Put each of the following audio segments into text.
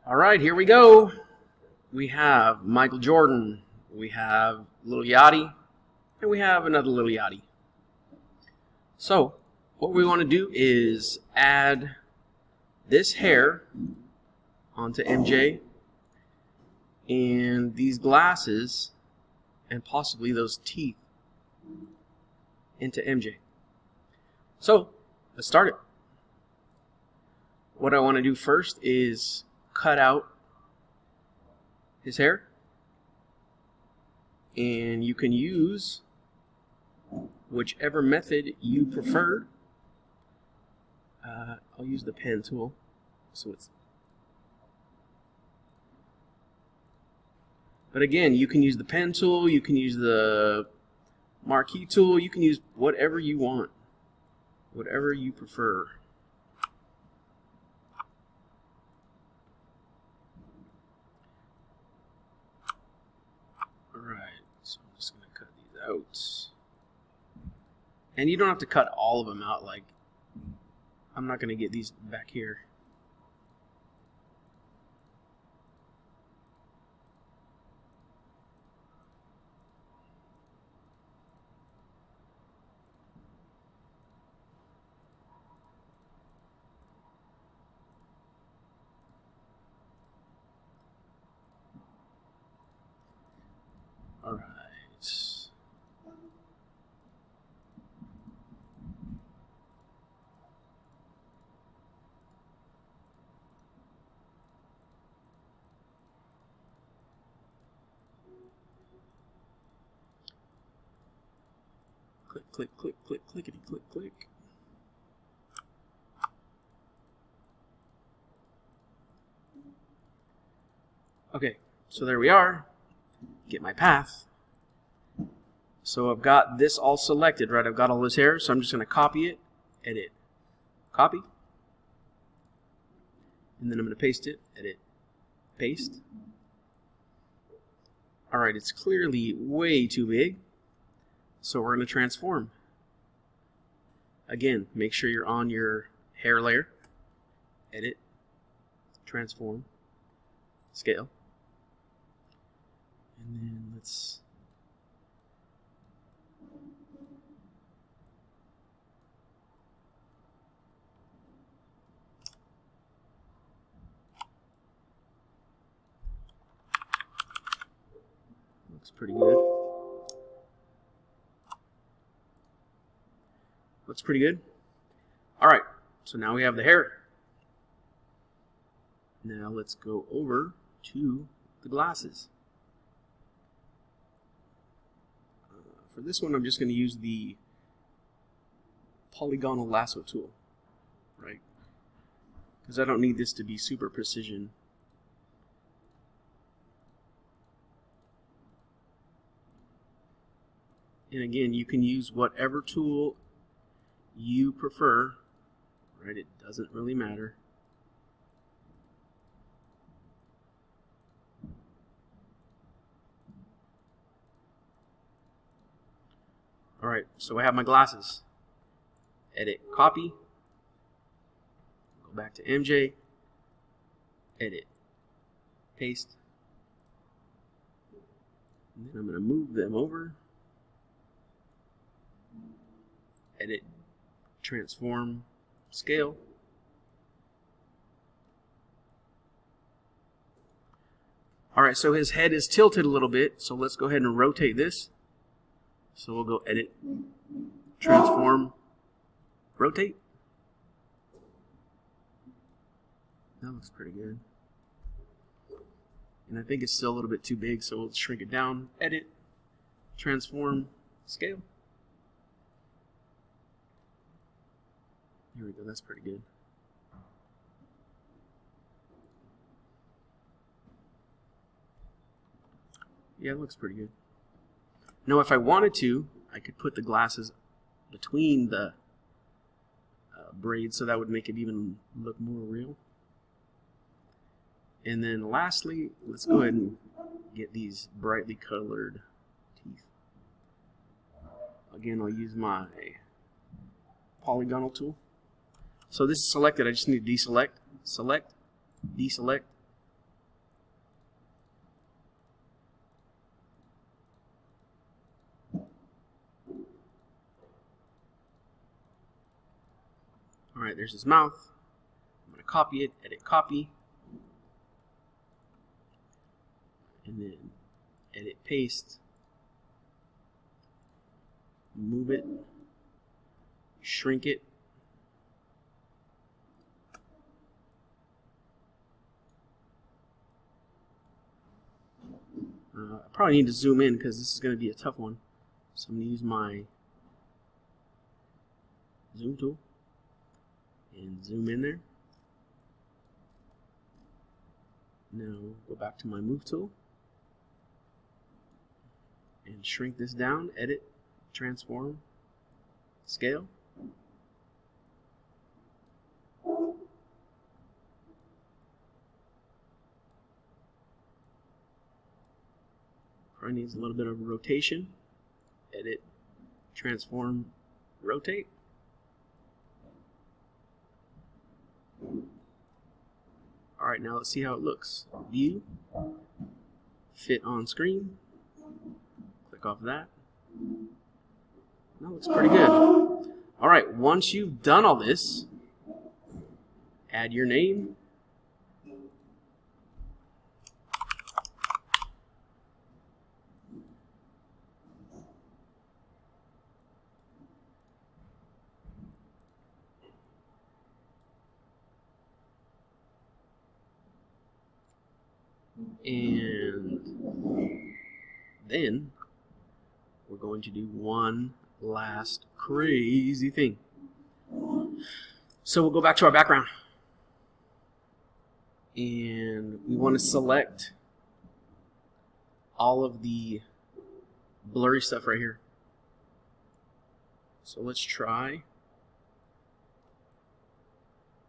All right, here we go. We have Michael Jordan, we have Lil Yachty, and we have another Lil Yachty. So, what we want to do is add this hair onto MJ and these glasses and possibly those teeth into MJ. So, let's start it. What I want to do first is cut out his hair, and you can use whichever method you prefer. I'll use the pen tool, but again, you can use the pen tool, you can use the marquee tool, you can use whatever you want, whatever you prefer. Alright, so I'm just going to cut these out. And you don't have to cut all of them out, like, I'm not going to get these back here. Alright. Click, click, click, click, clickety, click, click. Okay, so there we are. Get my path. So I've got this all selected, right? I've got all this hair, so I'm just going to copy it, edit, copy. And then I'm going to paste it, edit, paste. Alright, it's clearly way too big. So we're going to transform. Again, make sure you're on your hair layer. Edit, transform, scale. And then let's... Looks pretty good. Looks pretty good. Alright, so now we have the hair. Now let's go over to the glasses. For this one, I'm just going to use the polygonal lasso tool, right? Because I don't need this to be super precision. And again, you can use whatever tool you prefer, right? It doesn't really matter. Alright, so I have my glasses. Edit, copy. Go back to MJ. Edit, paste. And then I'm going to move them over. Edit, transform, scale. Alright, so his head is tilted a little bit, so let's go ahead and rotate this. So we'll go edit, transform, rotate. That looks pretty good. And I think it's still a little bit too big, so we'll shrink it down. Edit, transform, scale. Here we go, that's pretty good. Yeah, it looks pretty good. Now, if I wanted to, I could put the glasses between the braids, so that would make it even look more real. And then lastly, let's go ahead and get these brightly colored teeth. Again, I'll use my polygonal tool. So this is selected. I just need to deselect, select, deselect, Alright, there's his mouth. I'm going to copy it, edit copy. And then edit paste. Move it. Shrink it. I probably need to zoom in because this is going to be a tough one. So I'm going to use my zoom tool and zoom in there. Now go back to my move tool and shrink this down, edit, transform, scale. Probably needs a little bit of rotation. Edit, transform, rotate. Alright, now let's see how it looks. View, fit on screen. Click off that. That looks pretty good. Alright, once you've done all this, add your name. And then we're going to do one last crazy thing. So we'll go back to our background. And we want to select all of the blurry stuff right here. So let's try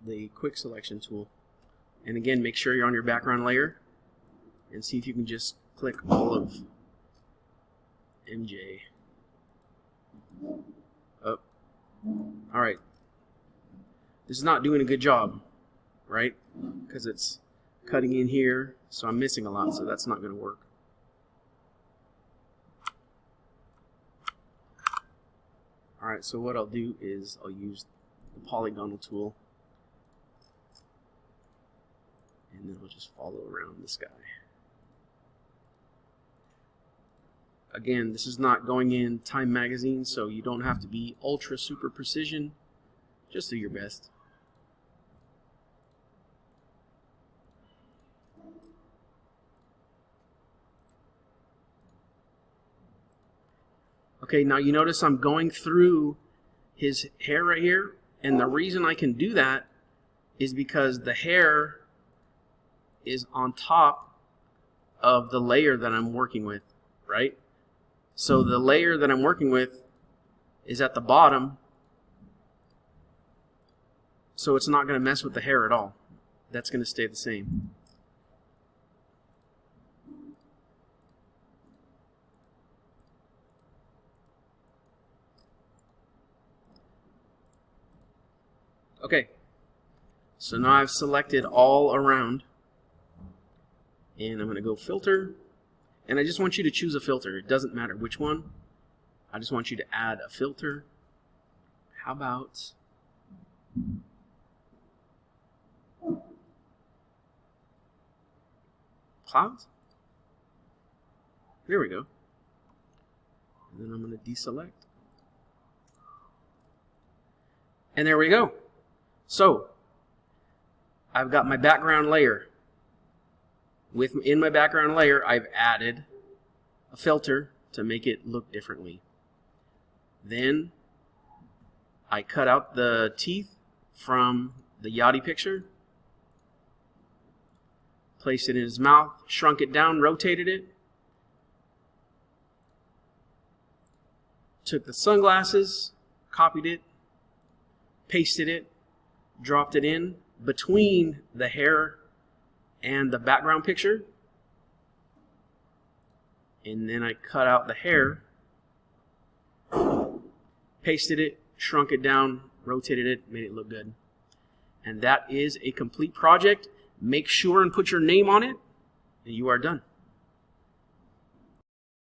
the quick selection tool. And again, make sure you're on your background layer and see if you can just click all of MJ up. Alright. This is not doing a good job, right? Because it's cutting in here, so I'm missing a lot, so that's not going to work. Alright, so what I'll do is I'll use the polygonal tool, and then I'll just follow around this guy. Again, this is not going in Time Magazine, so you don't have to be ultra super precision. Just do your best. Okay, now you notice I'm going through his hair right here, and the reason I can do that is because the hair is on top of the layer that I'm working with, right? So the layer that I'm working with is at the bottom, so it's not going to mess with the hair at all. That's going to stay the same. Okay, so now I've selected all around, and I'm going to go filter. And I just want you to choose a filter. It doesn't matter which one. I just want you to add a filter. How about clouds? There we go. And then I'm going to deselect. And there we go. So I've got my background layer. In my background layer, I've added a filter to make it look differently. Then I cut out the teeth from the Yachty picture, placed it in his mouth, shrunk it down, rotated it, took the sunglasses, copied it, pasted it, dropped it in between the hair and the background picture, and then I cut out the hair, pasted it, shrunk it down, rotated it, made it look good. And that is a complete project. Make sure and put your name on it, and you are done.